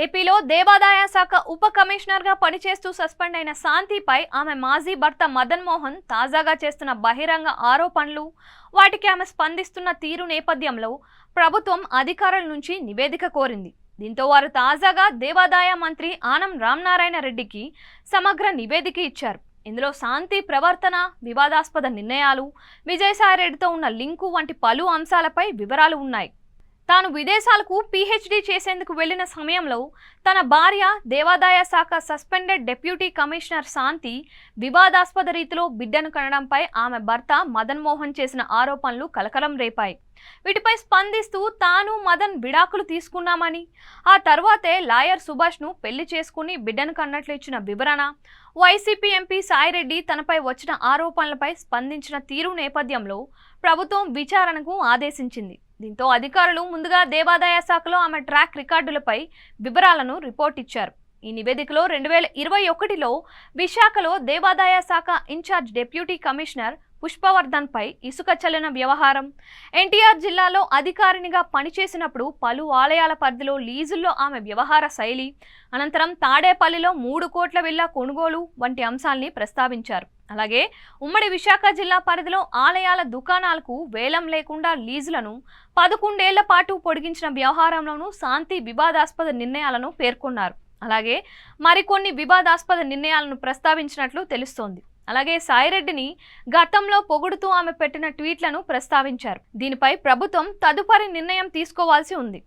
ఏపీలో దేవాదాయ శాఖ ఉప కమిషనర్గా పనిచేస్తూ సస్పెండ్ అయిన శాంతిపై ఆమె మాజీ భర్త మదన్ మోహన్ తాజాగా చేస్తున్న బహిరంగ ఆరోపణలు, వాటికి ఆమె స్పందిస్తున్న తీరు నేపథ్యంలో ప్రభుత్వం అధికారుల నుంచి నివేదిక కోరింది. దీంతో వారు తాజాగా దేవాదాయ మంత్రి ఆనం రామనారాయణ రెడ్డికి సమగ్ర నివేదిక ఇచ్చారు. ఇందులో శాంతి ప్రవర్తన, వివాదాస్పద నిర్ణయాలు, విజయసాయిరెడ్డితో ఉన్న లింకు వంటి పలు అంశాలపై వివరాలు ఉన్నాయి. తాను విదేశాలకు పీహెచ్డీ చేసేందుకు వెళ్లిన సమయంలో తన భార్య దేవాదాయ శాఖ సస్పెండెడ్ డిప్యూటీ కమిషనర్ శాంతి వివాదాస్పద రీతిలో బిడ్డను కనడంపై ఆమె భర్త మదన్ మోహన్ చేసిన ఆరోపణలు కలకలం రేపాయి. వీటిపై స్పందిస్తూ తాను మదన్ విడాకులు తీసుకున్నామని, ఆ తర్వాతే లాయర్ సుభాష్ను పెళ్లి చేసుకుని బిడ్డను కన్నట్లు ఇచ్చిన వివరణ, వైసీపీ ఎంపీ సాయిరెడ్డి తనపై వచ్చిన ఆరోపణలపై స్పందించిన తీరు నేపథ్యంలో ప్రభుత్వం విచారణకు ఆదేశించింది. దీంతో అధికారులు ముందుగా దేవాదాయ శాఖలో ఆమె ట్రాక్ రికార్డులపై వివరాలను రిపోర్ట్ ఇచ్చారు. ఈ నివేదికలో 2021లో విశాఖలో దేవాదాయ శాఖ ఇన్ఛార్జ్ డిప్యూటీ కమిషనర్ పుష్పవర్ధన్ పై ఇసుక చల్లన వ్యవహారం, ఎన్టీఆర్ జిల్లాలో అధికారినిగా పనిచేసినప్పుడు పలు ఆలయాల పరిధిలో లీజుల్లో ఆమె వ్యవహార శైలి, అనంతరం తాడేపల్లిలో 3 కోట్ల విల్లా కొనుగోలు వంటి అంశాల్ని ప్రస్తావించారు. అలాగే ఉమ్మడి విశాఖ జిల్లా పరిధిలో ఆలయాల దుకాణాలకు వేలం లేకుండా లీజులను 11 ఏళ్ల పాటు పొడిగించిన వ్యవహారంలోనూ శాంతి వివాదాస్పద నిర్ణయాలను పేర్కొన్నారు. అలాగే మరికొన్ని వివాదాస్పద నిర్ణయాలను ప్రస్తావించినట్లు తెలుస్తోంది. అలాగే సాయిరెడ్డిని గతంలో పొగుడుతూ ఆమె పెట్టిన ట్వీట్లను ప్రస్తావించారు. దీనిపై ప్రభుత్వం తదుపరి నిర్ణయం తీసుకోవాల్సి ఉంది.